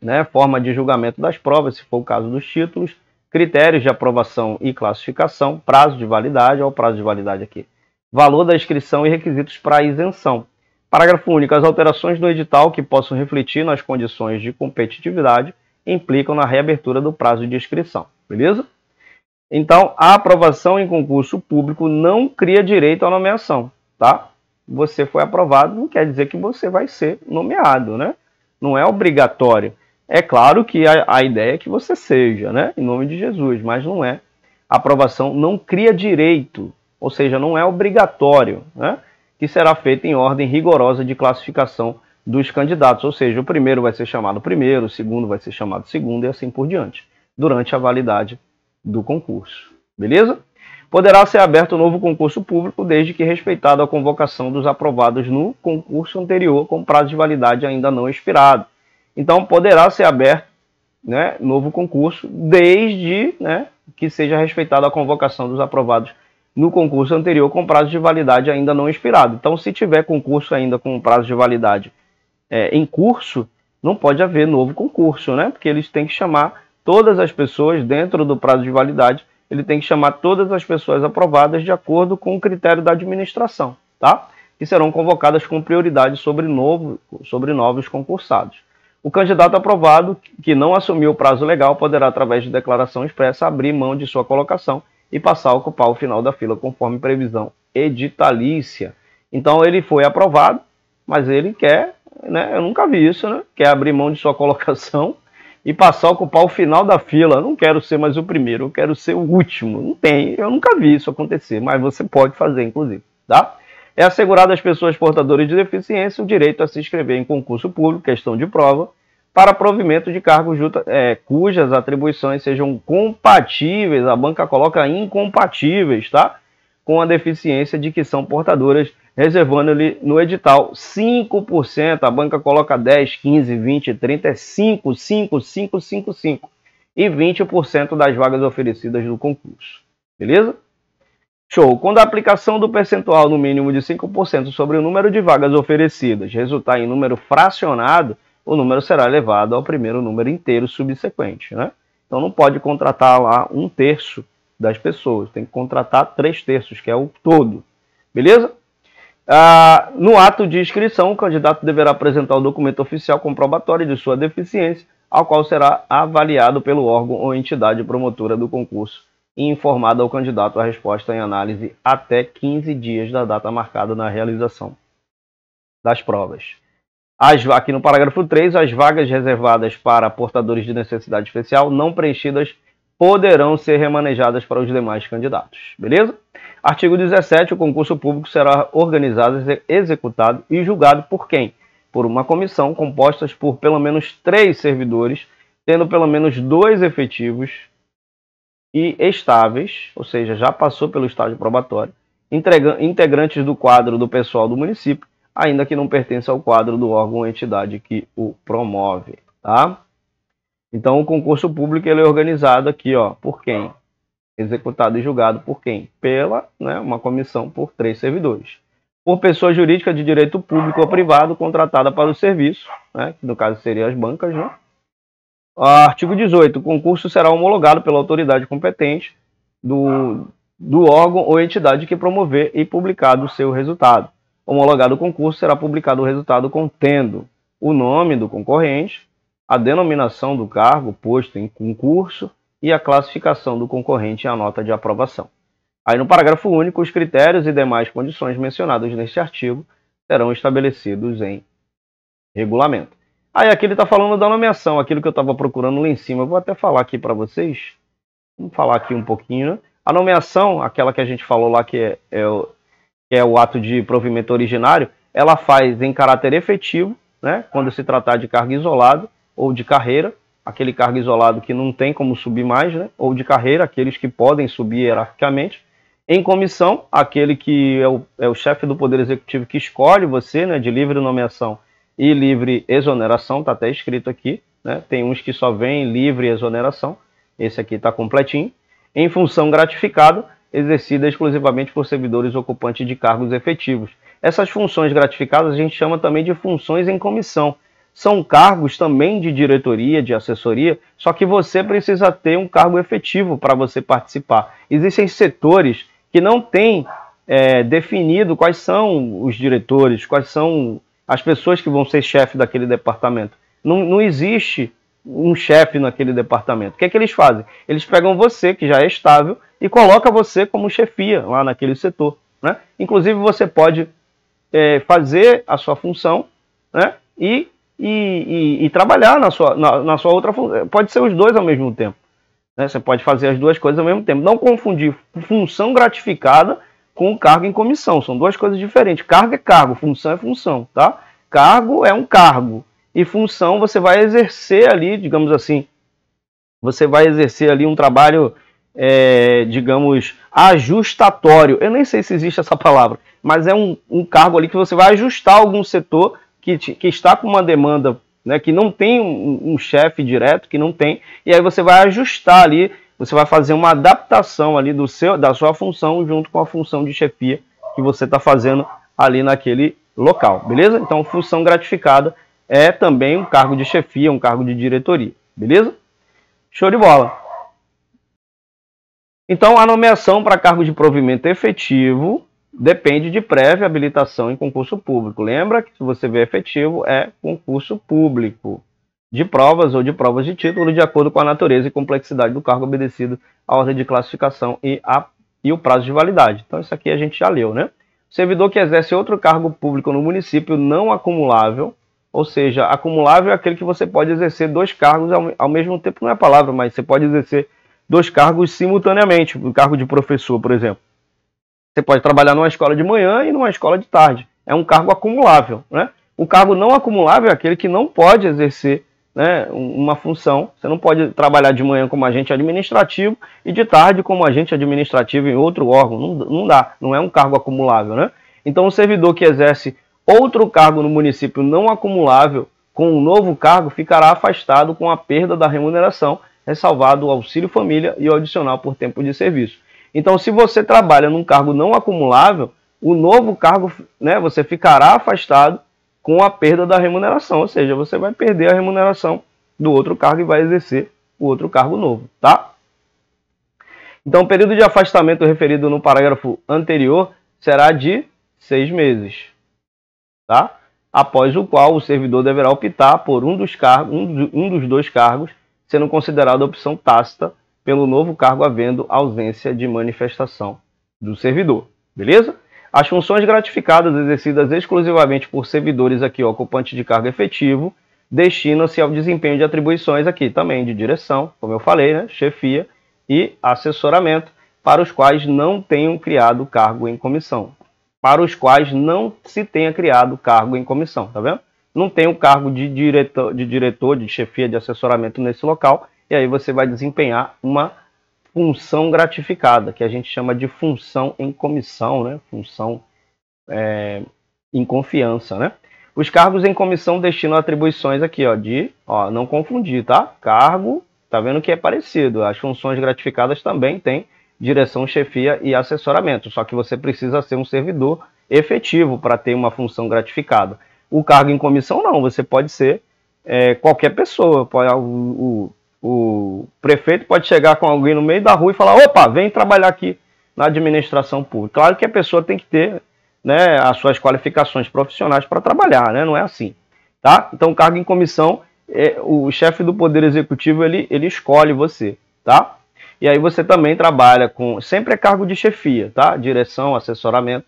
né? Forma de julgamento das provas, se for o caso dos títulos, critérios de aprovação e classificação, prazo de validade, olha o prazo de validade aqui, valor da inscrição e requisitos para isenção. Parágrafo único. As alterações no edital que possam refletir nas condições de competitividade implicam na reabertura do prazo de inscrição, beleza? Então, a aprovação em concurso público não cria direito à nomeação, tá? Você foi aprovado, não quer dizer que você vai ser nomeado, né? Não é obrigatório. É claro que a ideia é que você seja, né? Em nome de Jesus, mas não é. A aprovação não cria direito, ou seja, não é obrigatório, né? Que será feita em ordem rigorosa de classificação dos candidatos, ou seja, o primeiro vai ser chamado primeiro, o segundo vai ser chamado segundo e assim por diante, durante a validade do concurso, beleza? Poderá ser aberto um novo concurso público desde que respeitada a convocação dos aprovados no concurso anterior com prazo de validade ainda não expirado. Então, poderá ser aberto, né, novo concurso desde, né, que seja respeitada a convocação dos aprovados no concurso anterior com prazo de validade ainda não expirado. Então, se tiver concurso ainda com prazo de validade em curso, não pode haver novo concurso, né? Porque eles têm que chamar todas as pessoas dentro do prazo de validade, ele tem que chamar todas as pessoas aprovadas de acordo com o critério da administração, tá? Que serão convocadas com prioridade sobre novos concursados. O candidato aprovado que não assumiu o prazo legal poderá, através de declaração expressa, abrir mão de sua colocação e passar a ocupar o final da fila conforme previsão editalícia. Então ele foi aprovado, mas ele quer, né, eu nunca vi isso, né, quer abrir mão de sua colocação e passar a ocupar o final da fila. Eu não quero ser mais o primeiro, eu quero ser o último. Não tem, eu nunca vi isso acontecer, mas você pode fazer, inclusive, tá? É assegurado às pessoas portadoras de deficiência o direito a se inscrever em concurso público, questão de prova, para provimento de cargos cujas atribuições sejam compatíveis, a banca coloca incompatíveis, tá? Com a deficiência de que são portadoras, reservando-lhe no edital 5%, a banca coloca 10, 15, 20, 30, é 5, 5, 5, 5, 5, e 20% das vagas oferecidas no concurso. Beleza? Show! Quando a aplicação do percentual no mínimo de 5% sobre o número de vagas oferecidas resultar em número fracionado, o número será elevado ao primeiro número inteiro subsequente, né? Então não pode contratar lá 1/3 das pessoas, tem que contratar 3/3, que é o todo. Beleza? No ato de inscrição, o candidato deverá apresentar o documento oficial comprobatório de sua deficiência, ao qual será avaliado pelo órgão ou entidade promotora do concurso e informado ao candidato a resposta em análise até 15 dias da data marcada na realização das provas. Aqui no parágrafo 3, as vagas reservadas para portadores de necessidade especial não preenchidas poderão ser remanejadas para os demais candidatos. Beleza? Artigo 17. O concurso público será organizado, executado e julgado por quem? Por uma comissão composta por pelo menos 3 servidores, tendo pelo menos 2 efetivos e estáveis, ou seja, já passou pelo estágio probatório, integrantes do quadro do pessoal do município, ainda que não pertença ao quadro do órgão ou entidade que o promove, tá? Então, o concurso público ele é organizado aqui, ó, por quem? Executado e julgado por quem? Pela, uma comissão por 3 servidores. Por pessoa jurídica de direito público ou privado contratada para o serviço, que no caso seriam as bancas, né? Artigo 18. O concurso será homologado pela autoridade competente do órgão ou entidade que promover e publicado o seu resultado. Homologado o concurso, será publicado o resultado contendo o nome do concorrente, a denominação do cargo posto em concurso e a classificação do concorrente e a nota de aprovação. Aí no parágrafo único, os critérios e demais condições mencionadas neste artigo serão estabelecidos em regulamento. Aí aqui ele está falando da nomeação, aquilo que eu estava procurando lá em cima. Eu vou até falar aqui para vocês. Vamos falar aqui um pouquinho, né? A nomeação, aquela que a gente falou lá que é o ato de provimento originário, ela faz em caráter efetivo, quando se tratar de cargo isolado ou de carreira, aquele cargo isolado que não tem como subir mais, ou de carreira, aqueles que podem subir hierarquicamente. Em comissão, aquele que é o chefe do Poder Executivo que escolhe você, de livre nomeação e livre exoneração, está até escrito aqui, tem uns que só vêm livre exoneração, esse aqui está completinho. Em função gratificada, exercida exclusivamente por servidores ocupantes de cargos efetivos. Essas funções gratificadas a gente chama também de funções em comissão. São cargos também de diretoria, de assessoria, só que você precisa ter um cargo efetivo para você participar. Existem setores que não têm definido quais são os diretores, quais são as pessoas que vão ser chefe daquele departamento. Não existe um chefe naquele departamento. O que é que eles fazem? Eles pegam você, que já é estável, e colocam você como chefia lá naquele setor. Inclusive, você pode fazer a sua função e trabalhar na sua outra função. Pode ser os dois ao mesmo tempo. Você pode fazer as duas coisas ao mesmo tempo. Não confundir função gratificada com cargo em comissão. São duas coisas diferentes. Cargo é cargo, função é função. Tá? Cargo é um cargo. E função você vai exercer ali, digamos assim, você vai exercer ali um trabalho, digamos, ajustatório. Eu nem sei se existe essa palavra, mas é um cargo ali que você vai ajustar algum setor que está com uma demanda, que não tem um chefe direto, que não tem, e aí você vai ajustar ali, você vai fazer uma adaptação ali da sua função junto com a função de chefia que você está fazendo ali naquele local, beleza? Então, função gratificada é também um cargo de chefia, um cargo de diretoria, beleza? Show de bola! Então, a nomeação para cargo de provimento efetivo depende de prévia habilitação em concurso público. Lembra que se você vê efetivo, é concurso público de provas ou de provas de título, de acordo com a natureza e complexidade do cargo obedecido à ordem de classificação e o prazo de validade. Então, isso aqui a gente já leu, né? Servidor que exerce outro cargo público no município não acumulável, Ou seja, acumulável é aquele que você pode exercer dois cargos ao mesmo tempo, não é a palavra, mas você pode exercer dois cargos simultaneamente. O cargo de professor, por exemplo. Você pode trabalhar numa escola de manhã e numa escola de tarde. É um cargo acumulável, né? O cargo não acumulável é aquele que não pode exercer, né, uma função. Você não pode trabalhar de manhã como agente administrativo e de tarde como agente administrativo em outro órgão. Não dá, não é um cargo acumulável, né? Então, o servidor que exerce outro cargo no município não acumulável com um novo cargo ficará afastado com a perda da remuneração, ressalvado o auxílio família e o adicional por tempo de serviço. Então, se você trabalha num cargo não acumulável, o novo cargo, né, você ficará afastado com a perda da remuneração, ou seja, você vai perder a remuneração do outro cargo e vai exercer o outro cargo novo, tá? Então, o período de afastamento referido no parágrafo anterior será de 6 meses, tá? Após o qual o servidor deverá optar por um dos dois cargos, sendo considerado a opção tácita pelo novo cargo havendo ausência de manifestação do servidor, beleza? As funções gratificadas exercidas exclusivamente por servidores aqui, ocupantes de cargo efetivo, destinam-se ao desempenho de atribuições aqui também de direção, como eu falei, né, chefia e assessoramento, para os quais não tenham criado cargo em comissão. Para os quais não se tenha criado cargo em comissão, tá vendo? Não tem o cargo de diretor, de chefia, de assessoramento nesse local, e aí você vai desempenhar uma função gratificada, que a gente chama de função em comissão, né? Função em confiança, né? Os cargos em comissão destinam atribuições aqui, ó, não confundir, tá? Cargo, tá vendo que é parecido. As funções gratificadas também têm direção, chefia e assessoramento, só que você precisa ser um servidor efetivo para ter uma função gratificada. O cargo em comissão não, você pode ser qualquer pessoa, o prefeito pode chegar com alguém no meio da rua e falar: opa, vem trabalhar aqui na administração pública. Claro que a pessoa tem que ter, né, as suas qualificações profissionais para trabalhar, né? Não é assim, tá? Então, o cargo em comissão, o chefe do Poder Executivo, ele escolhe você, tá? E aí você também trabalha com, sempre é cargo de chefia, tá? Direção, assessoramento,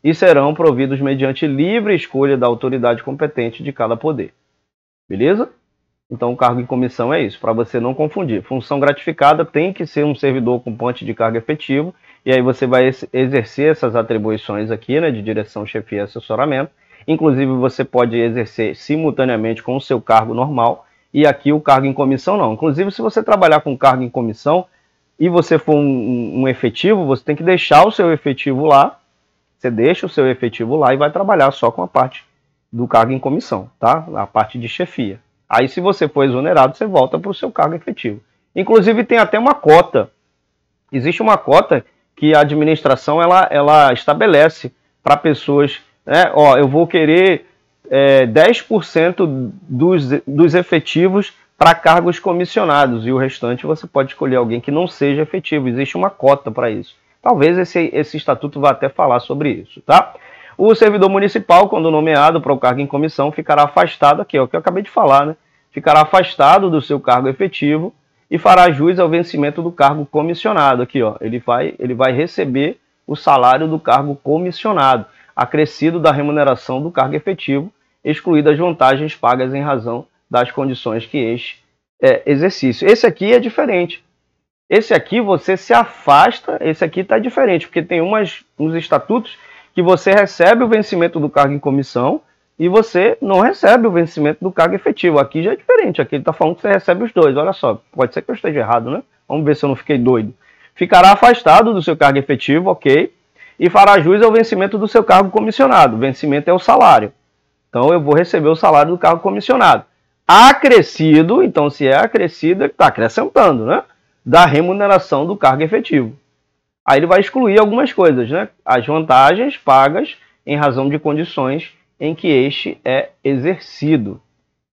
e serão providos mediante livre escolha da autoridade competente de cada poder. Beleza? Então, o cargo em comissão é isso, para você não confundir. Função gratificada tem que ser um servidor ocupante de cargo efetivo, e aí você vai exercer essas atribuições aqui, né, de direção, chefia e assessoramento. Inclusive, você pode exercer simultaneamente com o seu cargo normal, e aqui o cargo em comissão não. Inclusive, se você trabalhar com cargo em comissão e você for um efetivo, você tem que deixar o seu efetivo lá, você deixa o seu efetivo lá e vai trabalhar só com a parte do cargo em comissão, tá? A parte de chefia. Aí, se você for exonerado, você volta para o seu cargo efetivo. Inclusive, tem até uma cota. Existe uma cota que a administração ela estabelece para pessoas, né? Ó, eu vou querer 10% dos efetivos para cargos comissionados, e o restante você pode escolher alguém que não seja efetivo. Existe uma cota para isso. Talvez esse estatuto vá até falar sobre isso, tá? O servidor municipal, quando nomeado para o cargo em comissão, ficará afastado, aqui é o que eu acabei de falar, né? Ficará afastado do seu cargo efetivo e fará jus ao vencimento do cargo comissionado. Aqui, ó, ele vai receber o salário do cargo comissionado, acrescido da remuneração do cargo efetivo, excluídas as vantagens pagas em razão das condições que este exercício. Esse aqui é diferente. Esse aqui você se afasta, esse aqui está diferente, porque tem uns estatutos que você recebe o vencimento do cargo em comissão e você não recebe o vencimento do cargo efetivo. Aqui já é diferente, aqui ele está falando que você recebe os dois. Olha só, pode ser que eu esteja errado, né? Vamos ver se eu não fiquei doido. Ficará afastado do seu cargo efetivo, ok? E fará jus ao vencimento do seu cargo comissionado. O vencimento é o salário. Então eu vou receber o salário do cargo comissionado. Acrescido, então se é acrescido, ele está acrescentando, né? Da remuneração do cargo efetivo. Aí ele vai excluir algumas coisas, né? As vantagens pagas em razão de condições em que este é exercido.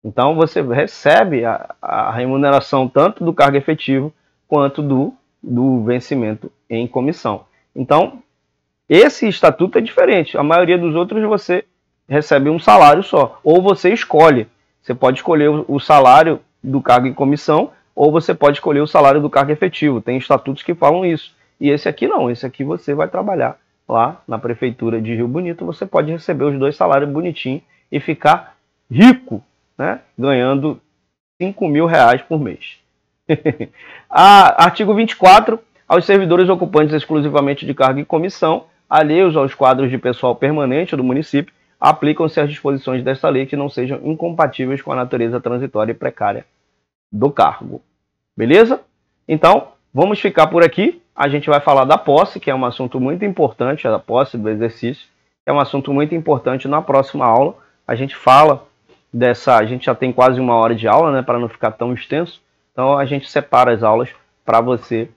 Então você recebe a remuneração tanto do cargo efetivo quanto do vencimento em comissão. Então, esse estatuto é diferente. A maioria dos outros você recebe um salário só. Ou você escolhe. Você pode escolher o salário do cargo em comissão, ou você pode escolher o salário do cargo efetivo. Tem estatutos que falam isso. E esse aqui não. Esse aqui você vai trabalhar lá na prefeitura de Rio Bonito. Você pode receber os dois salários bonitinho e ficar rico, né? Ganhando R$5.000 por mês. Artigo 24. Aos servidores ocupantes exclusivamente de cargo e comissão, alheios aos quadros de pessoal permanente do município, aplicam-se as disposições desta lei que não sejam incompatíveis com a natureza transitória e precária do cargo. Beleza? Então, vamos ficar por aqui. A gente vai falar da posse, que é um assunto muito importante, a posse do exercício, é um assunto muito importante. Na próxima aula, a gente fala dessa... A gente já tem quase 1 hora de aula, né, para não ficar tão extenso. Então, a gente separa as aulas para você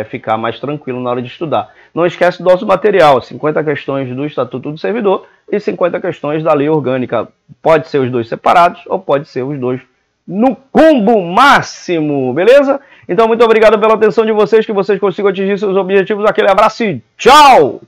ficar mais tranquilo na hora de estudar. Não esquece do nosso material, 50 questões do Estatuto do Servidor e 50 questões da Lei Orgânica. Pode ser os dois separados ou pode ser os dois no combo máximo, beleza? Então, muito obrigado pela atenção de vocês, que vocês consigam atingir seus objetivos. Aquele abraço e tchau!